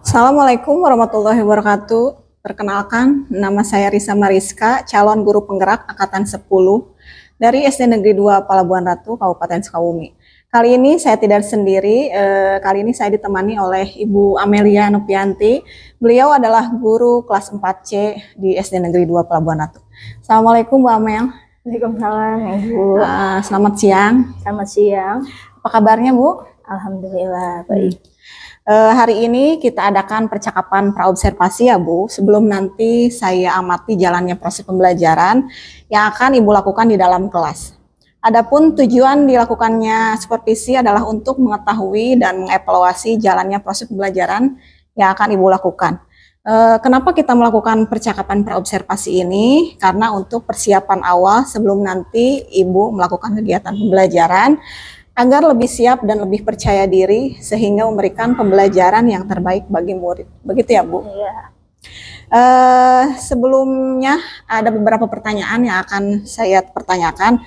Assalamualaikum warahmatullahi wabarakatuh. Perkenalkan, nama saya Risa Mariska, calon guru penggerak Angkatan 10 dari SD Negeri 2 Palabuhan Ratu, Kabupaten Sukabumi. Kali ini saya tidak sendiri, kali ini saya ditemani oleh Ibu Amelia Nopianti. Beliau adalah guru kelas 4C di SD Negeri 2 Palabuhan Ratu. Assalamualaikum Bu Amel. Waalaikumsalam Ibu. Selamat siang. Selamat siang. Apa kabarnya Bu? Alhamdulillah baik. Hari ini kita adakan percakapan praobservasi ya Bu, sebelum nanti saya amati jalannya proses pembelajaran yang akan Ibu lakukan di dalam kelas. Adapun tujuan dilakukannya supervisi adalah untuk mengetahui dan mengevaluasi jalannya proses pembelajaran yang akan Ibu lakukan. Kenapa kita melakukan percakapan praobservasi ini? Karena untuk persiapan awal sebelum nanti Ibu melakukan kegiatan pembelajaran, agar lebih siap dan lebih percaya diri sehingga memberikan pembelajaran yang terbaik bagi murid. Begitu ya Bu? Iya. Sebelumnya ada beberapa pertanyaan yang akan saya pertanyakan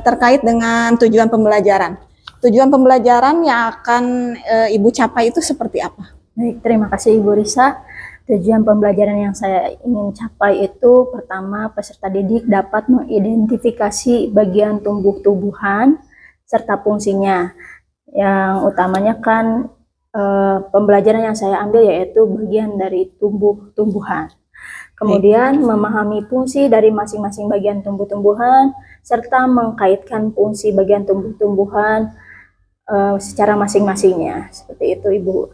terkait dengan tujuan pembelajaran. Tujuan pembelajaran yang akan Ibu capai itu seperti apa? Baik, terima kasih Ibu Risa. Tujuan pembelajaran yang saya ingin capai itu pertama, peserta didik dapat mengidentifikasi bagian tumbuh-tumbuhan serta fungsinya. Yang utamanya kan pembelajaran yang saya ambil yaitu bagian dari tumbuh-tumbuhan. Kemudian memahami fungsi dari masing-masing bagian tumbuh-tumbuhan serta mengkaitkan fungsi bagian tumbuh-tumbuhan secara masing-masingnya. Seperti itu Ibu.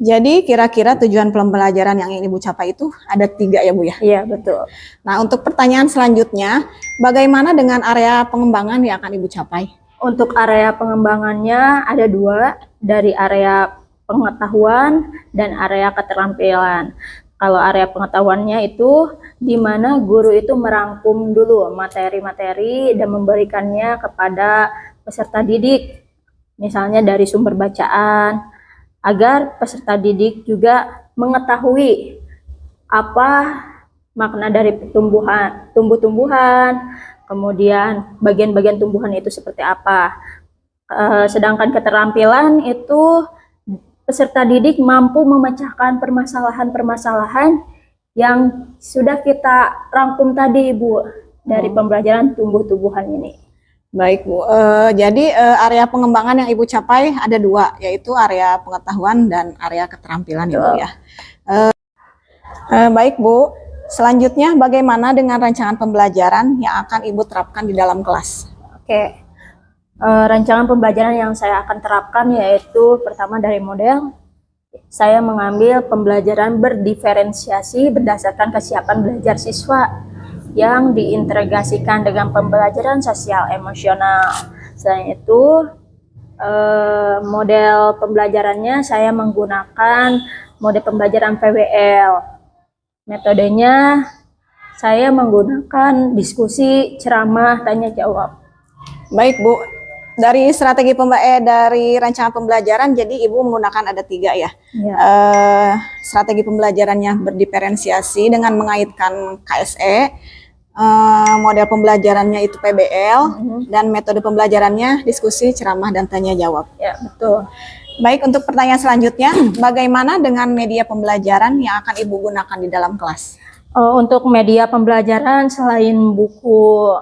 Jadi kira-kira tujuan pembelajaran yang ingin Ibu capai itu ada 3 ya Bu ya? Iya betul. Nah untuk pertanyaan selanjutnya, bagaimana dengan area pengembangan yang akan Ibu capai? Untuk area pengembangannya ada 2, dari area pengetahuan dan area keterampilan. Kalau area pengetahuannya itu di mana guru itu merangkum dulu materi-materi dan memberikannya kepada peserta didik. Misalnya dari sumber bacaan, agar peserta didik juga mengetahui apa makna dari tumbuh-tumbuhan, kemudian bagian-bagian tumbuhan itu seperti apa. Sedangkan keterampilan itu peserta didik mampu memecahkan permasalahan-permasalahan yang sudah kita rangkum tadi Ibu dari pembelajaran tumbuh-tumbuhan ini. Baik Bu, jadi area pengembangan yang Ibu capai ada 2, yaitu area pengetahuan dan area keterampilan ya Bu ya. Baik Bu, selanjutnya bagaimana dengan rancangan pembelajaran yang akan Ibu terapkan di dalam kelas? Oke, rancangan pembelajaran yang saya akan terapkan yaitu pertama dari model. Saya mengambil pembelajaran berdiferensiasi berdasarkan kesiapan belajar siswa yang diintegrasikan dengan pembelajaran sosial emosional. Selain itu, model pembelajarannya saya menggunakan model pembelajaran PBL. Metodenya saya menggunakan diskusi, ceramah, tanya jawab. Baik Bu, dari strategi dari rancangan pembelajaran, jadi Ibu menggunakan ada 3 ya. Ya. Strategi pembelajarannya berdiferensiasi dengan mengaitkan KSE, model pembelajarannya itu PBL, dan metode pembelajarannya diskusi, ceramah, dan tanya jawab. Ya, betul. Baik, untuk pertanyaan selanjutnya, bagaimana dengan media pembelajaran yang akan Ibu gunakan di dalam kelas? Untuk media pembelajaran selain buku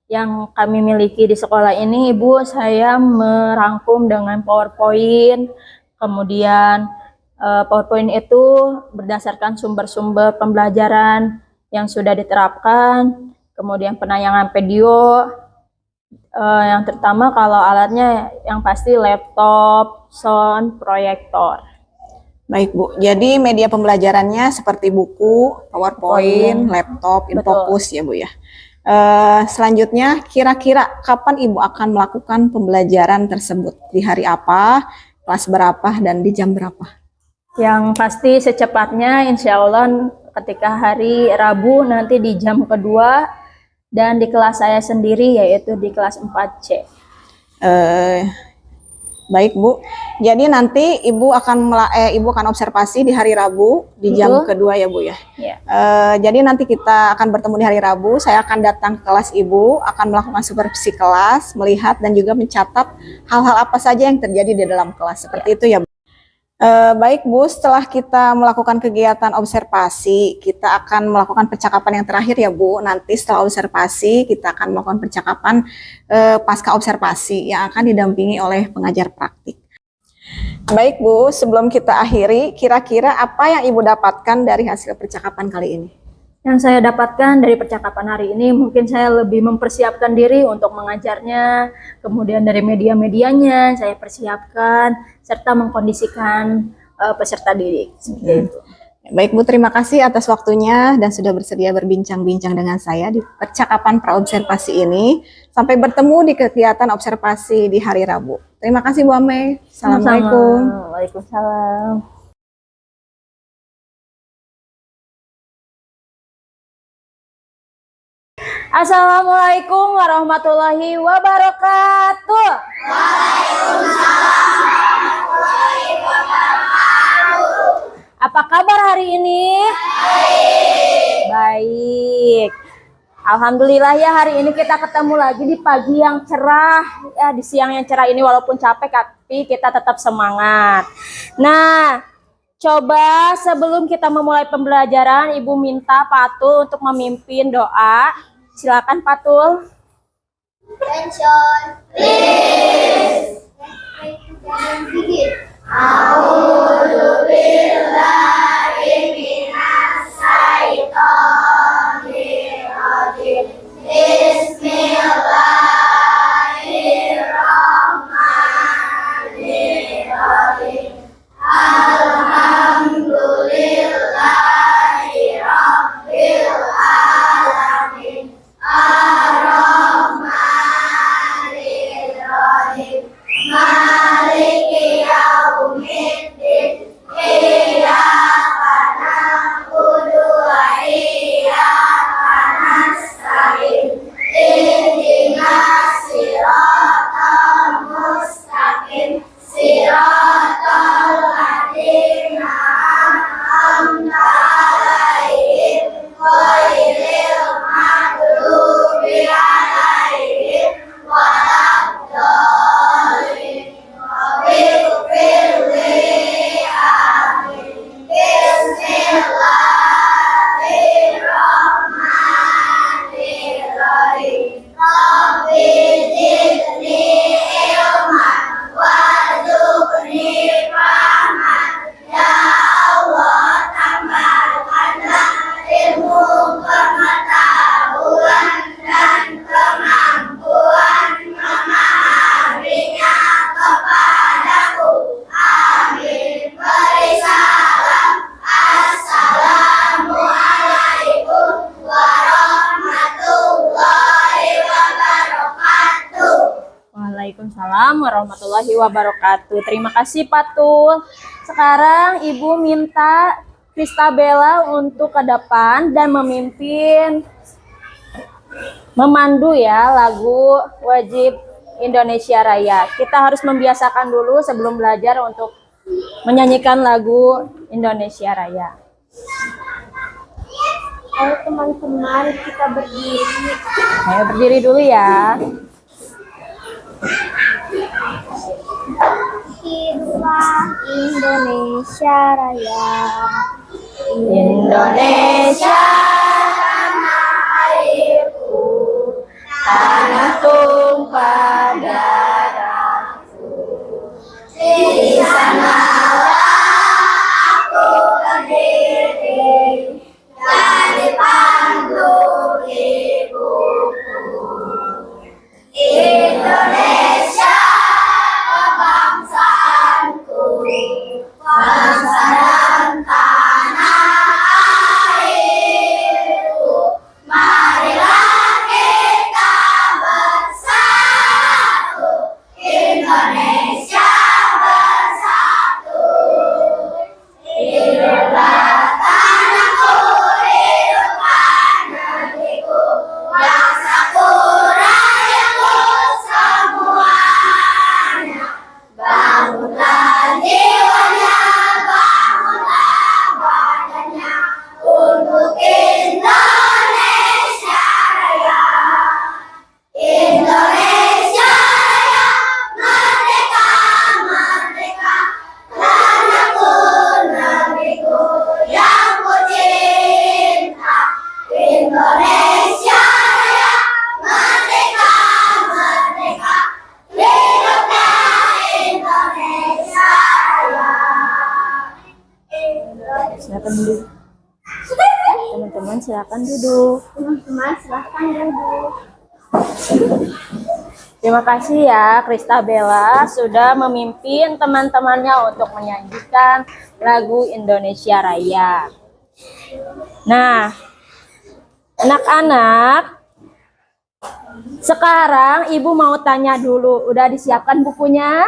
yang kami miliki di sekolah ini, Ibu, saya merangkum dengan PowerPoint. Kemudian PowerPoint itu berdasarkan sumber-sumber pembelajaran yang sudah diterapkan. Kemudian penayangan video, yang terutama kalau alatnya yang pasti laptop, sound, proyektor. Baik Bu, jadi media pembelajarannya seperti buku, PowerPoint, laptop, InFocus ya Bu ya. Selanjutnya, kira-kira kapan Ibu akan melakukan pembelajaran tersebut? Di hari apa, kelas berapa, dan di jam berapa? Yang pasti secepatnya insya Allah ketika hari Rabu nanti di jam kedua, dan di kelas saya sendiri yaitu di kelas 4C. Baik Bu, jadi nanti Ibu akan observasi di hari Rabu di jam kedua ya Bu ya. Ya. Jadi nanti kita akan bertemu di hari Rabu. Saya akan datang ke kelas Ibu, akan melakukan supervisi kelas, melihat dan juga mencatat hal-hal apa saja yang terjadi di dalam kelas. Seperti itu ya Bu. Baik Bu, setelah kita melakukan kegiatan observasi, kita akan melakukan percakapan yang terakhir ya Bu. Nanti setelah observasi, kita akan melakukan percakapan pasca observasi yang akan didampingi oleh pengajar praktik. Baik Bu, sebelum kita akhiri, kira-kira apa yang Ibu dapatkan dari hasil percakapan kali ini? Yang saya dapatkan dari percakapan hari ini, mungkin saya lebih mempersiapkan diri untuk mengajarnya, kemudian dari media-medianya saya persiapkan, serta mengkondisikan peserta didik. Seperti itu. Baik Bu, terima kasih atas waktunya dan sudah bersedia berbincang-bincang dengan saya di percakapan praobservasi ini. Sampai bertemu di kegiatan observasi di hari Rabu. Terima kasih Bu Ame. Assalamualaikum. Waalaikumsalam. Assalamualaikum warahmatullahi wabarakatuh. Apa kabar hari ini? Baik. Alhamdulillah ya, hari ini kita ketemu lagi di pagi yang cerah, ya di siang yang cerah ini, walaupun capek tapi kita tetap semangat. Nah, coba sebelum kita memulai pembelajaran, Ibu minta Patul untuk memimpin doa. Silakan Patul. Attention, please. A'udzu billahi minas syaitonir rajim. Bismillahirrahmanirrahim. Alhamdulillahi rabbil alamin. Ar-Rahmanir-Rahim. Maliki yaumiddin. Iyyaka na'budu wa iyyaka nasta'in. Ihdinas siratal mustaqim. Siratal ladzina an'amta 'alaihim ghairil maghdubi 'alaihim waladdallin. Waghfirli amin. Bismillahirrahmanirrahim. Rabbi zidni ilman warzuqni fahman. Ya Allah, tambahkanlah ilmu, pengetahuan, dan kemampuan memahaminya kepadaku. Amin. Beri salam. Assalamualaikum warahmatullahi wabarakatuh. Waalaikumsalam warahmatullahi wabarakatuh. Terima kasih Patul. Sekarang Ibu minta Kristabella untuk ke depan dan memandu ya lagu wajib Indonesia Raya. Kita harus membiasakan dulu sebelum belajar untuk menyanyikan lagu Indonesia Raya. Ayo teman-teman, kita berdiri. Ayo berdiri dulu ya. Hiduplah Indonesia Raya. Indonesia tanah airku, tanah tumpah darahku. Di sanalah aku berdiri dan dipandu ibuku. Indonesia kebangsaanku, bangsa dan tanah air. Indonesia Raya, merdeka, merdeka, hidupnya Indonesia Raya. Silakan duduk. Teman-teman silakan duduk. Teman-teman silahkan duduk. Terima kasih ya Kristabella sudah memimpin teman-temannya untuk menyanyikan lagu Indonesia Raya. Nah, anak-anak, sekarang Ibu mau tanya dulu, udah disiapkan bukunya?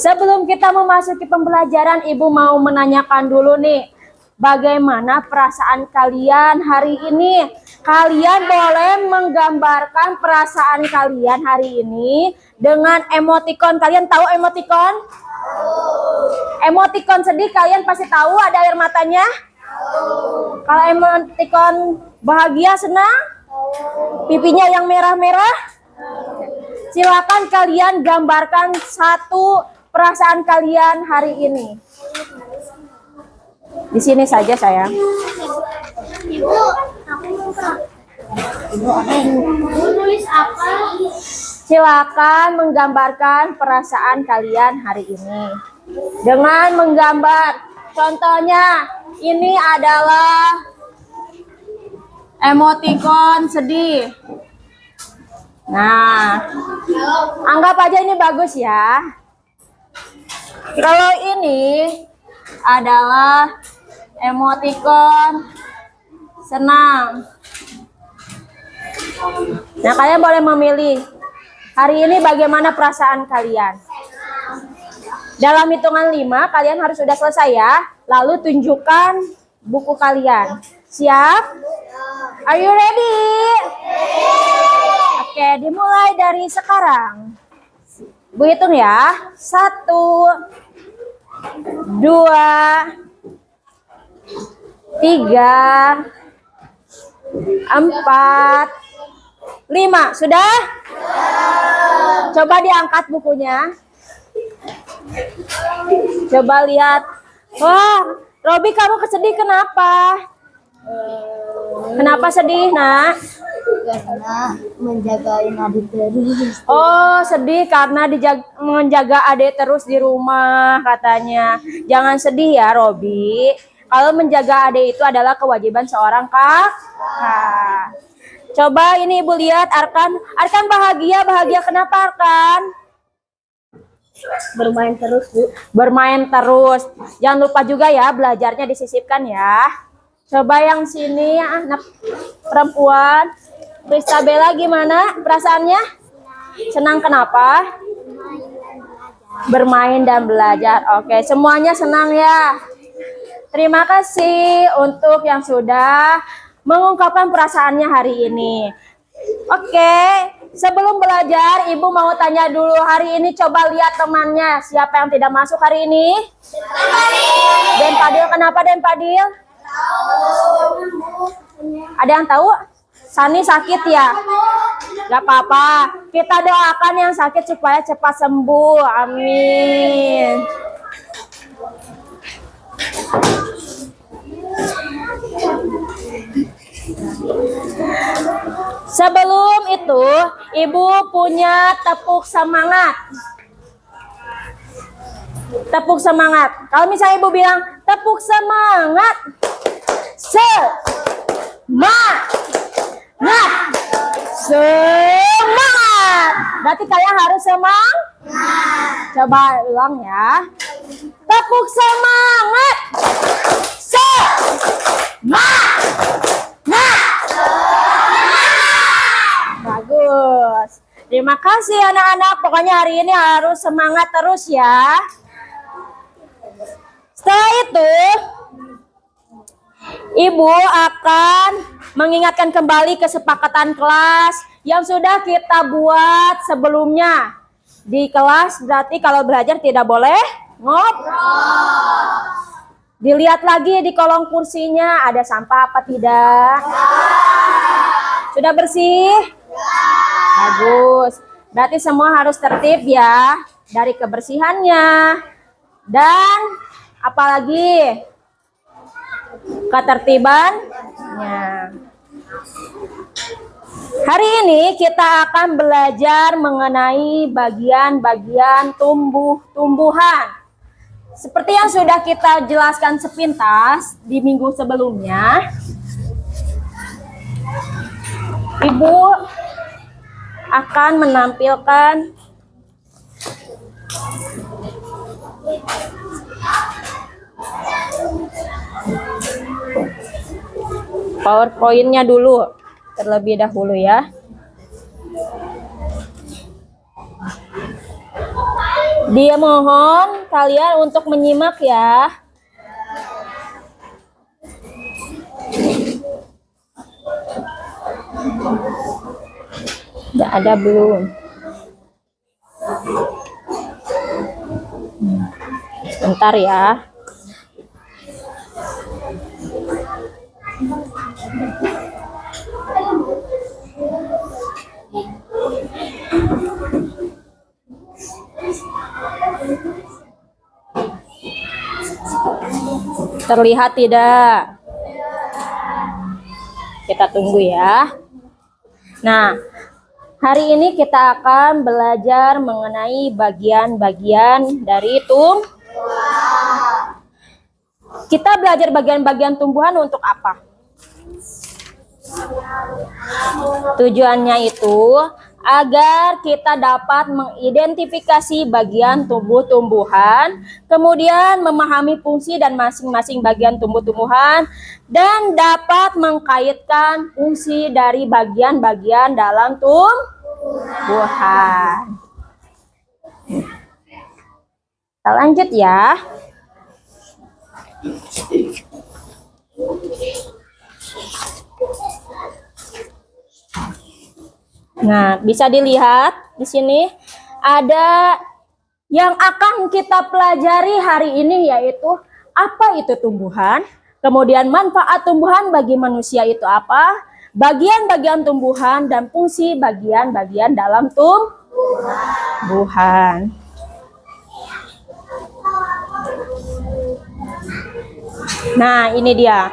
Sebelum kita memasuki pembelajaran, Ibu mau menanyakan dulu nih, bagaimana perasaan kalian hari ini? Kalian boleh menggambarkan perasaan kalian hari ini dengan emotikon. Kalian tahu emotikon? Emotikon sedih kalian pasti tahu, ada air matanya? Kalau emotikon bahagia, senang? Pipinya yang merah-merah? Silakan kalian gambarkan satu perasaan kalian hari ini. Di sini saja sayang. Ibu, aku mau nulis apa? Silakan menggambarkan perasaan kalian hari ini dengan menggambar. Contohnya, ini adalah emotikon sedih. Nah, anggap aja ini bagus ya. Kalau ini adalah emotikon senang. Nah, kalian boleh memilih. Hari ini bagaimana perasaan kalian? Dalam hitungan 5, kalian harus sudah selesai ya. Lalu tunjukkan buku kalian. Siap? Are you ready? Oke, dimulai dari sekarang. Bu hitung ya. 1, 2, 3, 4, 5. Sudah? Coba diangkat bukunya. Coba lihat. Wah, Robi, kamu kesedih kenapa? Kenapa sedih, Nak? Karena menjagain adik terus. Oh, sedih karena menjaga adik terus di rumah katanya. Jangan sedih ya, Robi. Kalau menjaga adik itu adalah kewajiban seorang kakak. Coba ini Ibu lihat Arkan. Arkan bahagia. Bahagia kenapa Arkan? Bermain terus, Bu. Bermain terus. Jangan lupa juga ya belajarnya disisipkan ya. Coba yang sini anak perempuan. Kristabella gimana perasaannya? Senang kenapa? Bermain dan belajar. Oke, semuanya senang ya. Terima kasih untuk yang sudah mengungkapkan perasaannya hari ini. Oke, sebelum belajar, Ibu mau tanya dulu hari ini. Coba lihat temannya, siapa yang tidak masuk hari ini? Den Padil, kenapa Den Padil? Ada yang tahu? Sani sakit ya? Gak apa-apa. Kita doakan yang sakit supaya cepat sembuh. Amin. Sebelum itu, Ibu punya tepuk semangat. Tepuk semangat. Kalau misalnya Ibu bilang tepuk semangat. Semangat. Berarti kalian harus semangat. Coba ulang ya. Tepuk semangat. Bagus. Terima kasih anak-anak. Pokoknya hari ini harus semangat terus ya. Setelah itu, Ibu akan mengingatkan kembali kesepakatan kelas yang sudah kita buat sebelumnya. Di kelas berarti kalau belajar tidak boleh ngobrol. Dilihat lagi di kolong kursinya ada sampah apa tidak? Sudah bersih? Bagus. Berarti semua harus tertib ya. Dari kebersihannya. Dan apalagi ketertiban Ya. Hari ini kita akan belajar mengenai bagian-bagian tumbuh-tumbuhan. Seperti yang sudah kita jelaskan sepintas di minggu sebelumnya, Ibu akan menampilkan PowerPoint-nya dulu terlebih dahulu ya. Dia mohon kalian untuk menyimak ya. Tidak ada belum? Sebentar ya. Terlihat tidak? Kita tunggu ya. Nah, hari ini kita akan belajar mengenai bagian-bagian dari Kita belajar bagian-bagian tumbuhan untuk apa? Tujuannya itu agar kita dapat mengidentifikasi bagian tumbuh-tumbuhan, kemudian memahami fungsi dan masing-masing bagian tumbuh-tumbuhan, dan dapat mengkaitkan fungsi dari bagian-bagian dalam tumbuhan. Kita lanjut ya. Nah, bisa dilihat di sini ada yang akan kita pelajari hari ini, yaitu apa itu tumbuhan, kemudian manfaat tumbuhan bagi manusia itu apa, bagian-bagian tumbuhan, dan fungsi bagian-bagian dalam tumbuhan. Nah, ini dia.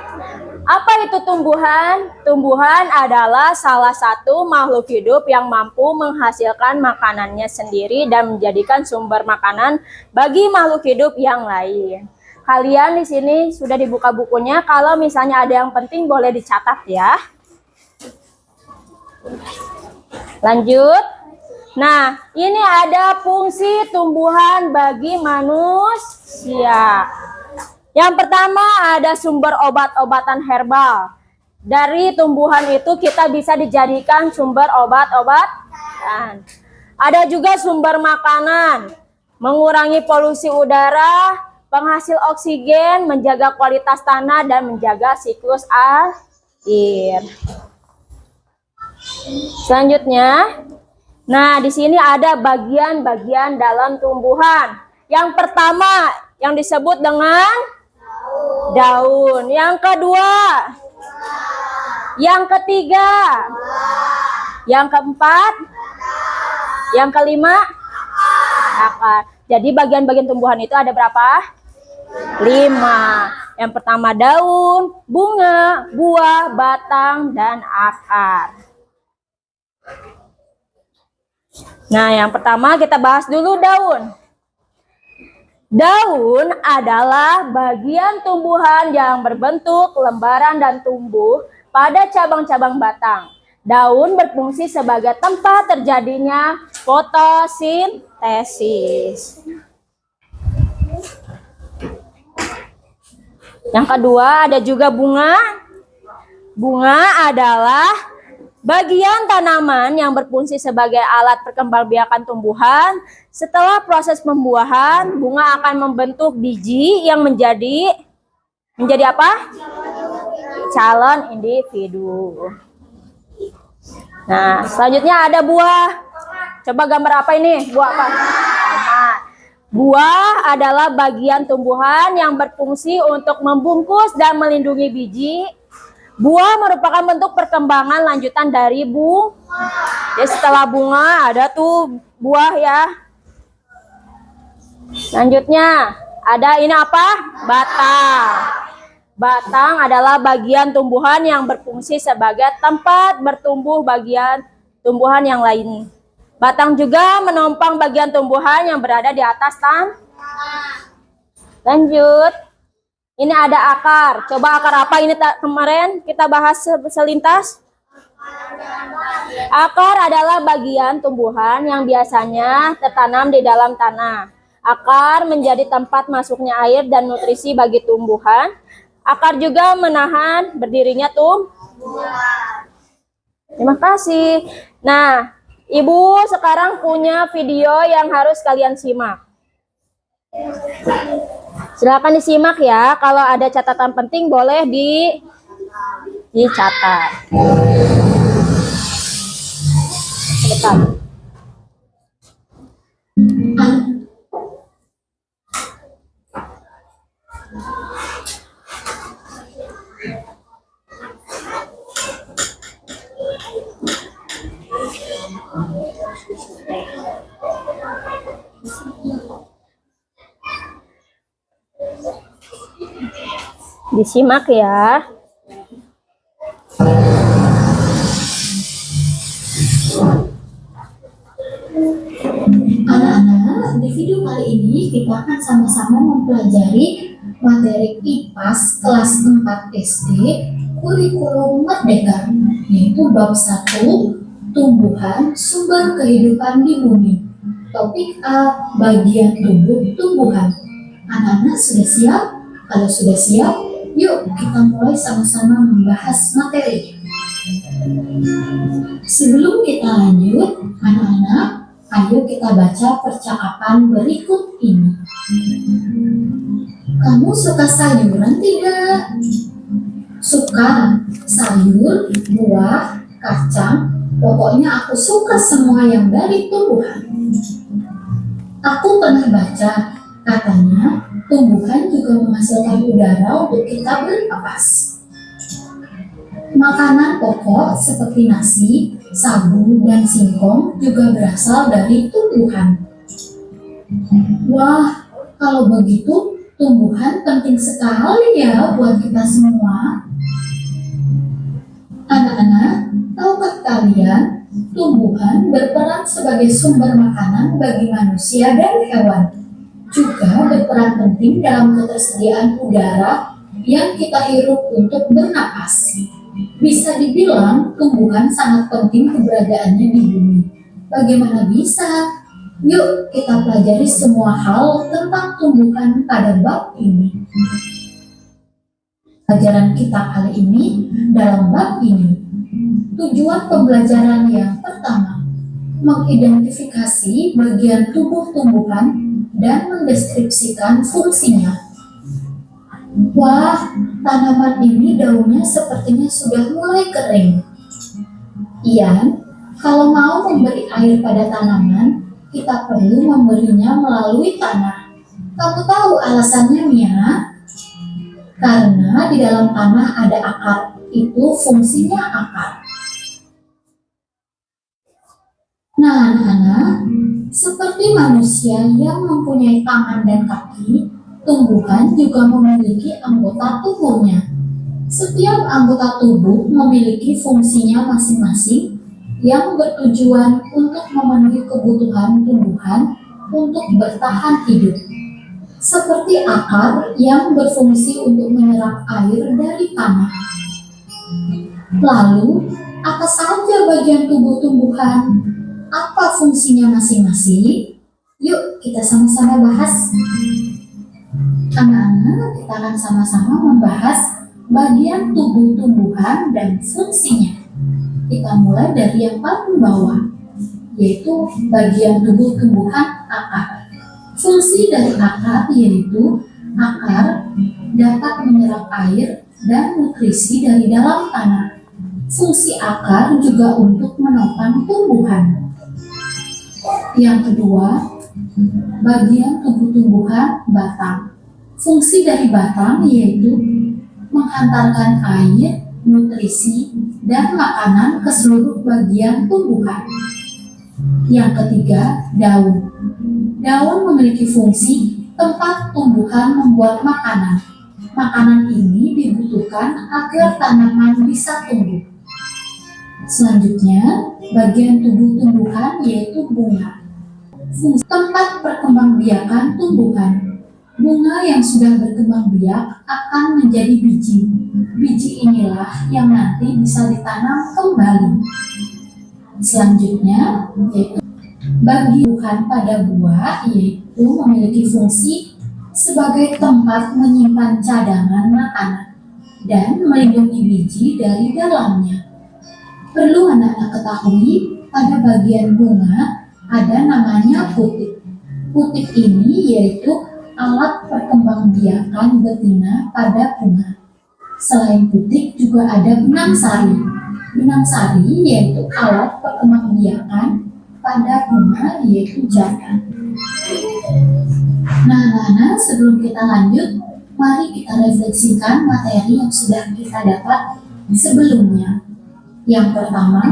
Apa itu tumbuhan? Tumbuhan adalah salah satu makhluk hidup yang mampu menghasilkan makanannya sendiri dan menjadikan sumber makanan bagi makhluk hidup yang lain. Kalian di sini sudah dibuka bukunya. Kalau misalnya ada yang penting boleh dicatat ya. Lanjut. Nah, ini ada fungsi tumbuhan bagi manusia. Yang pertama ada sumber obat-obatan herbal. Dari tumbuhan itu kita bisa dijadikan sumber obat-obatan. Ada juga sumber makanan, mengurangi polusi udara, penghasil oksigen, menjaga kualitas tanah, dan menjaga siklus air. Selanjutnya, nah di sini ada bagian-bagian dalam tumbuhan. Yang pertama yang disebut dengan daun. Yang kedua, yang ketiga, yang keempat, yang kelima, akar. Jadi bagian-bagian tumbuhan itu ada berapa? 5. Yang pertama daun, bunga, buah, batang, dan akar. Nah, yang pertama kita bahas dulu daun. Daun adalah bagian tumbuhan yang berbentuk lembaran dan tumbuh pada cabang-cabang batang. Daun berfungsi sebagai tempat terjadinya fotosintesis. Yang kedua ada juga bunga. Bunga adalah bagian tanaman yang berfungsi sebagai alat perkembangbiakan tumbuhan. Setelah proses pembuahan, bunga akan membentuk biji yang menjadi apa? Calon individu. Nah, selanjutnya ada buah. Coba gambar apa ini? Buah apa? Buah adalah bagian tumbuhan yang berfungsi untuk membungkus dan melindungi biji. Buah merupakan bentuk perkembangan lanjutan dari bunga. Jadi setelah bunga ada tuh buah ya. Selanjutnya ada ini apa? Batang. Batang adalah bagian tumbuhan yang berfungsi sebagai tempat bertumbuh bagian tumbuhan yang lain. Batang juga menopang bagian tumbuhan yang berada di atas tanah. Lanjut. Ini ada akar. Coba akar apa ini kemarin kita bahas selintas? Akar adalah bagian tumbuhan yang biasanya tertanam di dalam tanah. Akar menjadi tempat masuknya air dan nutrisi bagi tumbuhan. Akar juga menahan berdirinya tumbuhan. Terima kasih. Nah, Ibu sekarang punya video yang harus kalian simak. Silakan disimak ya. Kalau ada catatan penting boleh dicatat. Sebentar. Disimak ya. Anak-anak, di video kali ini kita akan sama-sama mempelajari materi IPAS kelas 4 SD kurikulum merdeka, yaitu bab 1 tumbuhan sumber kehidupan di bumi. Topik A, bagian tubuh tumbuhan. Anak-anak sudah siap? Kalau sudah siap, yuk kita mulai sama-sama membahas materi. Sebelum kita lanjut, anak-anak, ayo kita baca percakapan berikut ini. Kamu suka sayuran tidak? Suka sayur, buah, kacang, pokoknya aku suka semua yang dari tumbuhan. Aku pernah baca, katanya tumbuhan juga menghasilkan udara untuk kita bernapas. Makanan pokok seperti nasi, sagu, dan singkong juga berasal dari tumbuhan. Wah, kalau begitu tumbuhan penting sekali ya buat kita semua. Anak-anak, tahukah kalian tumbuhan berperan sebagai sumber makanan bagi manusia dan hewan? Juga berperan penting dalam ketersediaan udara yang kita hirup untuk bernapas. Bisa dibilang tumbuhan sangat penting keberadaannya di bumi. Bagaimana bisa? Yuk kita pelajari semua hal tentang tumbuhan pada bab ini. Pelajaran kita kali ini dalam bab ini. Tujuan pembelajaran yang pertama, mengidentifikasi bagian tubuh tumbuhan dan mendeskripsikan fungsinya. Wah, tanaman ini daunnya sepertinya sudah mulai kering. Ian, kalau mau memberi air pada tanaman, kita perlu memberinya melalui tanah. Kamu tahu alasannya, Mia? Karena di dalam tanah ada akar, itu fungsinya akar. Nah, anak-anak, seperti manusia yang mempunyai tangan dan kaki, tumbuhan juga memiliki anggota tubuhnya. Setiap anggota tubuh memiliki fungsinya masing-masing yang bertujuan untuk memenuhi kebutuhan tumbuhan untuk bertahan hidup. Seperti akar yang berfungsi untuk menyerap air dari tanah. Lalu, apa saja bagian tubuh tumbuhan? Apa fungsinya masing-masing? Yuk kita sama-sama bahas. Anak-anak, kita akan sama-sama membahas bagian tubuh tumbuhan dan fungsinya. Kita mulai dari yang paling bawah, yaitu bagian tubuh tumbuhan akar. Fungsi dari akar yaitu akar dapat menyerap air dan nutrisi dari dalam tanah. Fungsi akar juga untuk menopang tumbuhan. Yang kedua, bagian tubuh tumbuhan batang. Fungsi dari batang yaitu menghantarkan air, nutrisi, dan makanan ke seluruh bagian tumbuhan. Yang ketiga, daun. Daun memiliki fungsi tempat tumbuhan membuat makanan. Makanan ini dibutuhkan agar tanaman bisa tumbuh. Selanjutnya, bagian tubuh tumbuhan yaitu bunga. Fungsi tempat perkembangbiakan tumbuhan. Bunga yang sudah berkembang biak akan menjadi biji. Biji inilah yang nanti bisa ditanam kembali. Selanjutnya, yaitu bagi tumbuhan pada buah, yaitu memiliki fungsi sebagai tempat menyimpan cadangan makanan dan melindungi biji dari dalamnya. Perlu anak-anak ketahui, pada bagian bunga ada namanya putik. Putik ini yaitu alat perkembangbiakan betina pada bunga. Selain putik juga ada benang sari. Benang sari yaitu alat perkembangbiakan pada bunga yaitu jantan. Nah, sebelum kita lanjut, mari kita refleksikan materi yang sudah kita dapat sebelumnya. Yang pertama,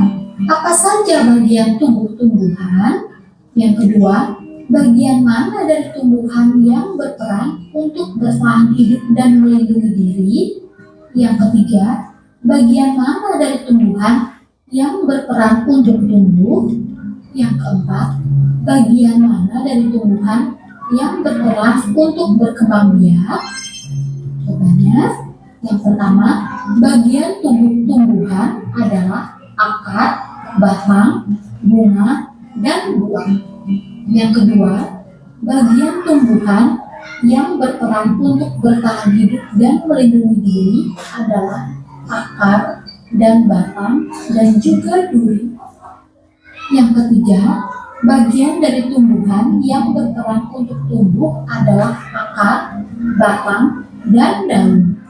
apa saja bagian tumbuh-tumbuhan? Yang kedua, bagian mana dari tumbuhan yang berperan untuk bertahan hidup dan melindungi diri? Yang ketiga, bagian mana dari tumbuhan yang berperan untuk tumbuh? Yang keempat, bagian mana dari tumbuhan yang berperan untuk berkembang biak? Jawabannya, yang pertama, bagian tumbuhan adalah akar, batang, bunga, dan buah. Yang kedua, bagian tumbuhan yang berperan untuk bertahan hidup dan melindungi diri adalah akar dan batang dan juga duri. Yang ketiga, bagian dari tumbuhan yang berperan untuk tumbuh adalah akar, batang, dan daun.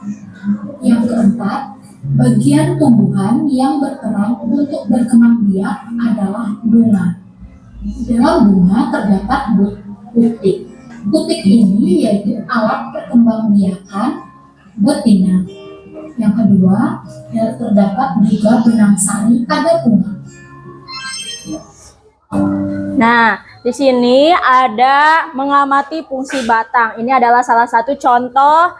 Yang keempat, bagian tumbuhan yang berperan untuk berkembang biak adalah bunga. Dalam bunga terdapat putik. Putik ini yaitu alat perkembangbiakan betina. Yang kedua, terdapat juga benang sari pada bunga. Nah, di sini ada mengamati fungsi batang. Ini adalah salah satu contoh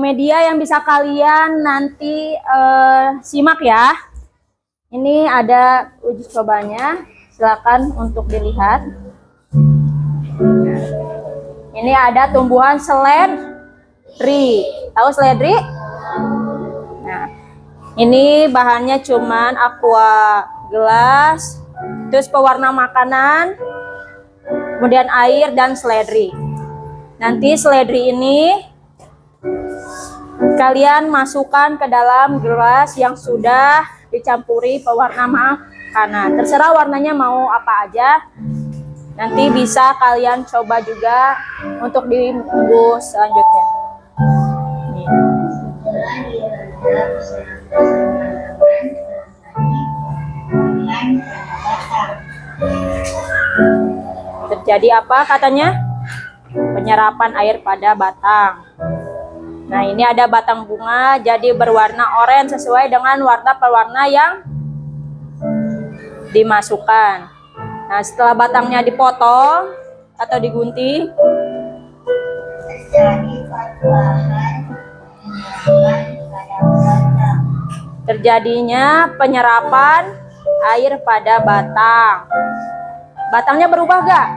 media yang bisa kalian nanti simak ya. Ini ada uji cobanya. Silakan untuk dilihat. Ini ada tumbuhan seledri. Tahu seledri? Nah, ini bahannya cuman aqua gelas, terus pewarna makanan, kemudian air dan seledri. Nanti seledri ini kalian masukkan ke dalam gelas yang sudah dicampuri pewarna makanan. Terserah warnanya mau apa aja. Nanti bisa kalian coba juga untuk di minggu selanjutnya. Nih. Terjadi apa katanya? Penyerapan air pada batang. Nah, ini ada batang bunga jadi berwarna oranye sesuai dengan warna pewarna yang dimasukkan. Nah, setelah batangnya dipotong atau digunting, terjadinya penyerapan air pada batang. Batangnya berubah gak?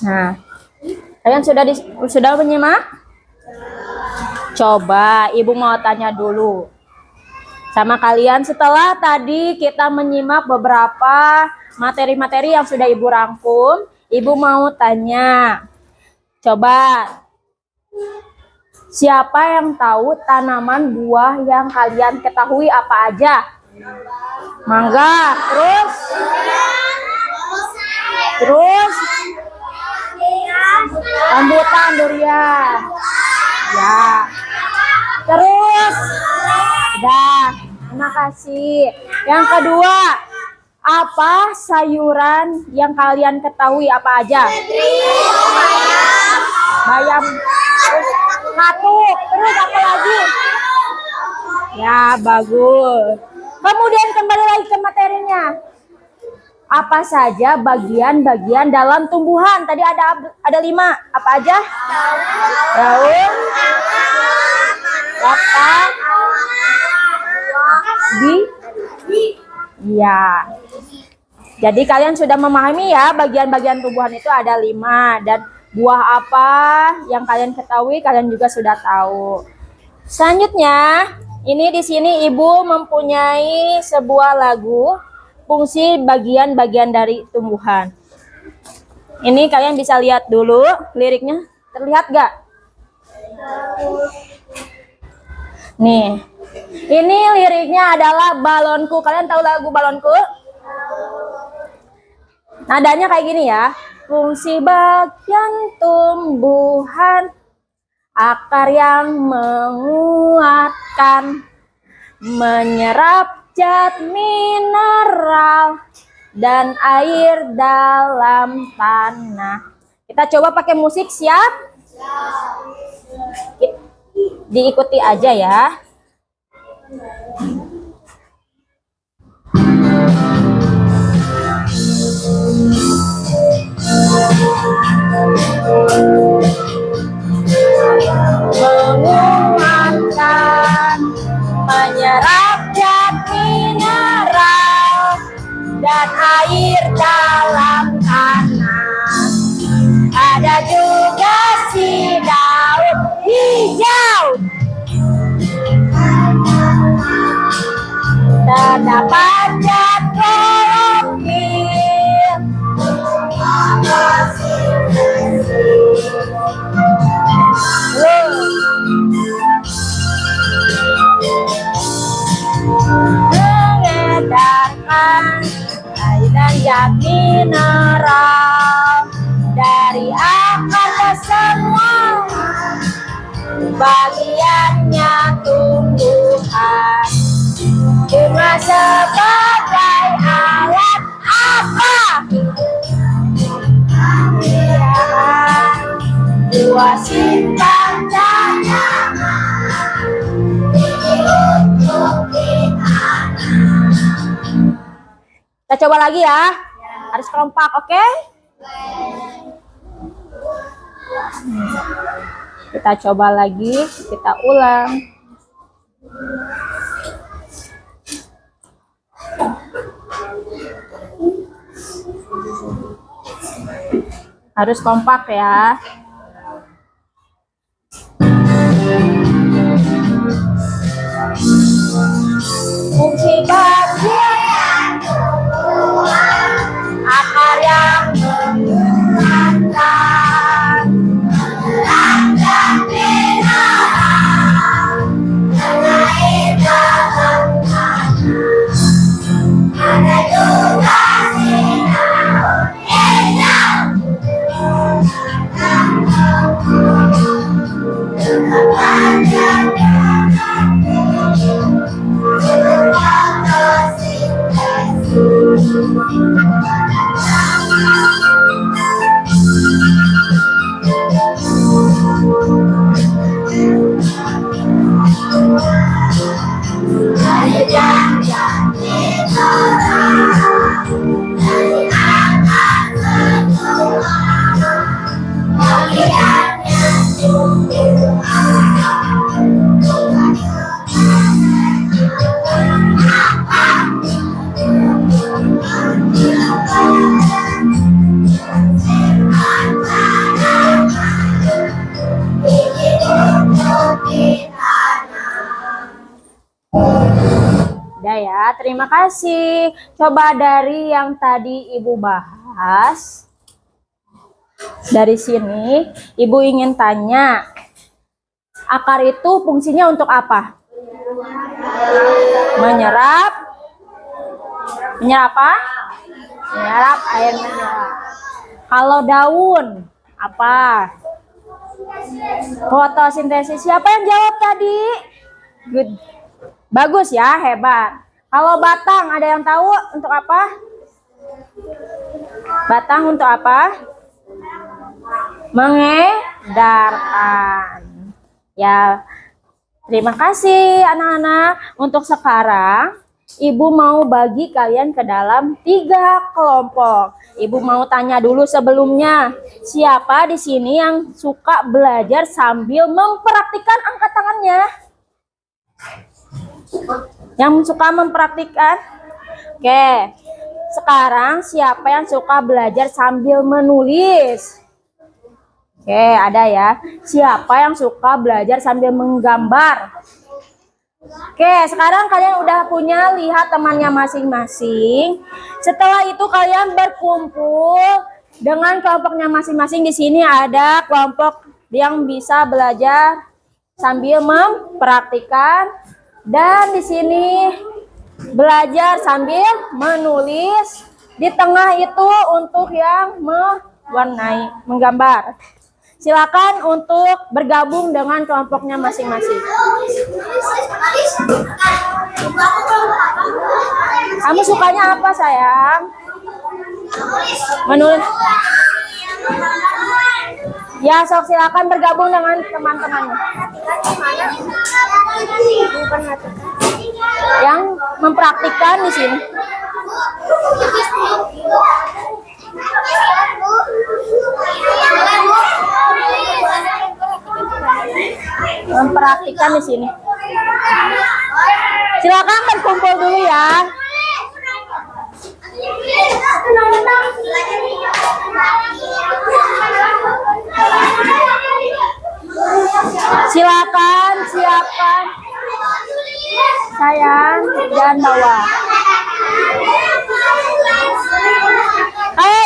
Nah, kalian sudah menyimak? Coba ibu mau tanya dulu sama kalian. Setelah tadi kita menyimak beberapa materi-materi yang sudah ibu rangkum, ibu mau tanya, coba siapa yang tahu tanaman buah yang kalian ketahui apa aja? Mangga, terus rambutan, durian, ya, terus, dah, terima kasih. Yang kedua, Apa sayuran yang kalian ketahui apa aja? Bayam, terus katuk, terus apa lagi? Ya, bagus. Kemudian kembali lagi ke materinya. Apa saja bagian-bagian dalam tumbuhan? Tadi ada 5. Apa aja? Daun, batang, ya. Jadi kalian sudah memahami ya bagian-bagian tumbuhan itu ada 5 dan buah apa yang kalian ketahui kalian juga sudah tahu. Selanjutnya, ini di sini Ibu mempunyai sebuah lagu fungsi bagian-bagian dari tumbuhan. Ini kalian bisa lihat dulu liriknya, terlihat gak? Nih, ini liriknya adalah balonku. Kalian tahu lagu balonku? Nadanya kayak gini ya. Fungsi bagian tumbuhan, akar yang menguatkan, menyerap zat mineral dan air dalam tanah. Kita coba pakai musik, siap? Diikuti aja ya. Menguatkan, menyerap zat mineral dan air dalam tanah. Ada juga si daun hijau, terdapat zat klorofil. Mengedarkan air dan zat mineral dari akar ke semua bagiannya tumbuhan. Cuma sebagai alat apa? Buah simpan tanaman untuk ditanam. Kita coba lagi ya. Harus kompak, oke? Kita coba lagi, kita ulang. Harus kompak ya. Fungsi bagian tumbuhan, akar yang menguatkan, dan mineral dan air dalam tanah. Ada juga sinar hijau, Udah ya, terima kasih. Coba dari yang tadi Ibu bahas. Dari sini, Ibu ingin tanya, akar itu fungsinya untuk apa? Menyerap. Menyerap apa? Menyerap air mineral. Kalau daun, apa? Fotosintesis. Siapa yang jawab tadi? Good. Bagus ya, hebat. Kalau batang, ada yang tahu untuk apa? Batang untuk apa? Mengedarkan. Ya, terima kasih anak-anak. Untuk sekarang, Ibu mau bagi kalian ke dalam 3 kelompok. Ibu mau tanya dulu sebelumnya, siapa di sini yang suka belajar sambil mempraktikkan angkat tangannya? Yang suka mempraktikkan? Oke, sekarang siapa yang suka belajar sambil menulis? Oke, ada ya. Siapa yang suka belajar sambil menggambar? Oke, sekarang kalian udah punya lihat temannya masing-masing. Setelah itu kalian berkumpul dengan kelompoknya masing-masing. Di sini ada kelompok yang bisa belajar sambil mempraktikkan, dan di sini belajar sambil menulis. Di tengah itu untuk yang mewarnai, menggambar. Silakan untuk bergabung dengan kelompoknya masing-masing. Kamu sukanya apa, sayang? Menulis. Ya, sok silakan bergabung dengan teman-temannya. Yang mempraktikkan di sini. Mempraktikkan di sini. Silakan berkumpul dulu ya. Silakan siapkan. Sayang, jangan bawa.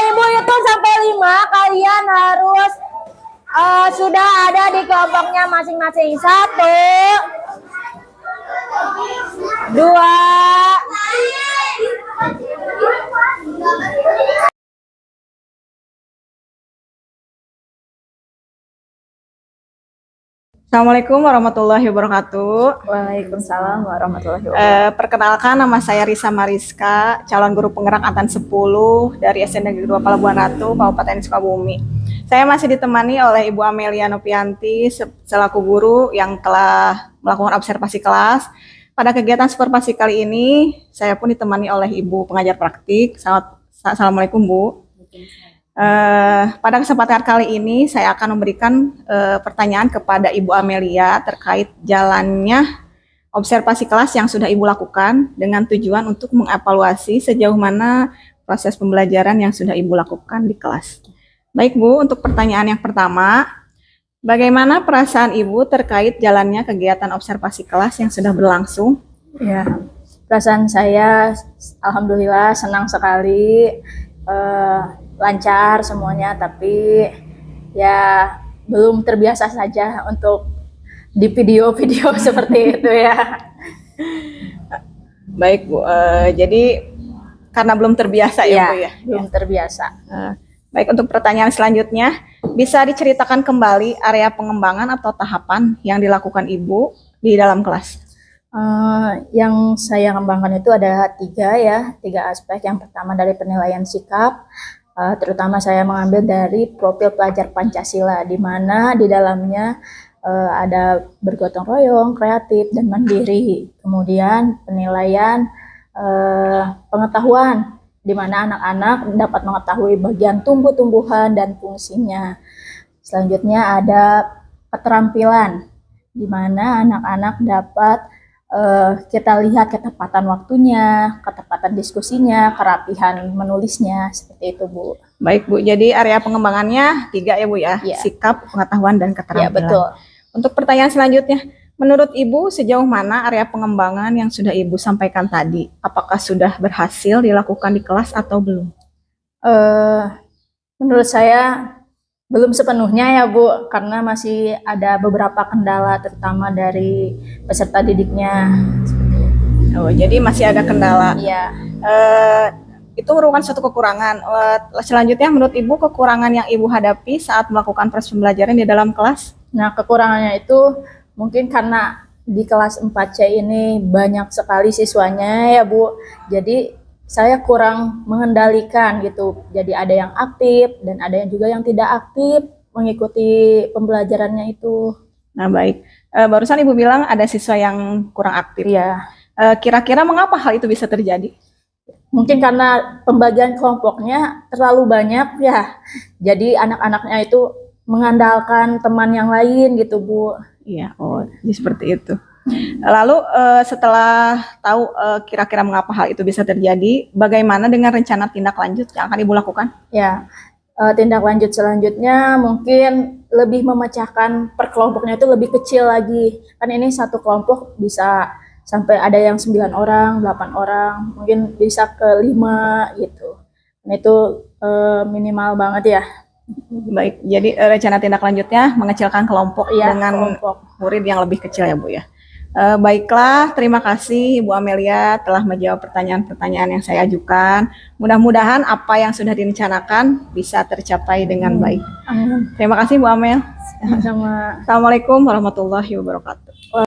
Ibu hitung sampai 5, kalian harus sudah ada di kelompoknya masing-masing. 1, 2. Assalamualaikum warahmatullahi wabarakatuh. Waalaikumsalam warahmatullahi wabarakatuh. Perkenalkan, nama saya Risa Mariska, calon guru penggerak angkatan 10 dari SD Negeri 2 Pelabuhan Ratu, Kabupaten Sukabumi. Saya masih ditemani oleh Ibu Amelia Novianti selaku guru yang telah melakukan observasi kelas. Pada kegiatan supervisi kali ini, saya pun ditemani oleh Ibu pengajar praktik. Assalamualaikum, Bu. Pada kesempatan kali ini saya akan memberikan pertanyaan kepada Ibu Amelia terkait jalannya observasi kelas yang sudah Ibu lakukan dengan tujuan untuk mengevaluasi sejauh mana proses pembelajaran yang sudah Ibu lakukan di kelas. Baik, Bu, untuk pertanyaan yang pertama, bagaimana perasaan Ibu terkait jalannya kegiatan observasi kelas yang sudah berlangsung? Ya, perasaan saya alhamdulillah senang sekali. Lancar semuanya, tapi ya belum terbiasa saja untuk di video-video seperti itu ya. Baik, Bu, jadi karena belum terbiasa ya, Bu ya? Belum terbiasa. Baik, untuk pertanyaan selanjutnya, bisa diceritakan kembali area pengembangan atau tahapan yang dilakukan Ibu di dalam kelas? Yang saya kembangkan itu ada 3 aspek. Yang pertama dari penilaian sikap. Terutama saya mengambil dari profil pelajar Pancasila, di mana di dalamnya ada bergotong royong, kreatif, dan mandiri. Kemudian penilaian pengetahuan, di mana anak-anak dapat mengetahui bagian tumbuh-tumbuhan dan fungsinya. Selanjutnya ada keterampilan, di mana anak-anak dapat kita lihat ketepatan waktunya, ketepatan diskusinya, kerapihan menulisnya, seperti itu, Bu. Baik, Bu, jadi area pengembangannya 3 ya, Bu ya? Ya. Sikap, pengetahuan, dan keterampilan. Ya, betul. Untuk pertanyaan selanjutnya, menurut Ibu sejauh mana area pengembangan yang sudah Ibu sampaikan tadi? Apakah sudah berhasil dilakukan di kelas atau belum? Menurut saya belum sepenuhnya ya, Bu, karena masih ada beberapa kendala, terutama dari peserta didiknya. Oh, jadi masih ada kendala. Iya. Itu merupakan suatu kekurangan. Selanjutnya, menurut Ibu kekurangan yang Ibu hadapi saat melakukan proses pembelajaran di dalam kelas? Nah, kekurangannya itu mungkin karena di kelas 4C ini banyak sekali siswanya ya, Bu. Jadi saya kurang mengendalikan gitu. Jadi ada yang aktif dan ada yang juga yang tidak aktif mengikuti pembelajarannya itu. Nah, baik. Barusan Ibu bilang ada siswa yang kurang aktif. Ya, Kira-kira mengapa hal itu bisa terjadi? mungkin karena pembagian kelompoknya terlalu banyak ya. Jadi anak-anaknya itu mengandalkan teman yang lain gitu, Bu. Iya, oh, jadi seperti itu. Lalu setelah tahu kira-kira mengapa hal itu bisa terjadi, bagaimana dengan rencana tindak lanjut yang akan Ibu lakukan? Ya, tindak lanjut selanjutnya mungkin lebih memecahkan per kelompoknya itu lebih kecil lagi. Kan ini satu kelompok bisa sampai ada yang 9 orang, 8 orang, mungkin bisa ke 5 gitu. Nah, itu minimal banget ya. Baik, jadi rencana tindak lanjutnya mengecilkan kelompok Iya, dengan kelompok. murid yang lebih kecil ya Bu ya. Baiklah, terima kasih Ibu Amelia telah menjawab pertanyaan-pertanyaan yang saya ajukan. Mudah-mudahan apa yang sudah direncanakan bisa tercapai dengan baik. Amin. Terima kasih Bu Amel. Sama. Assalamualaikum warahmatullahi wabarakatuh.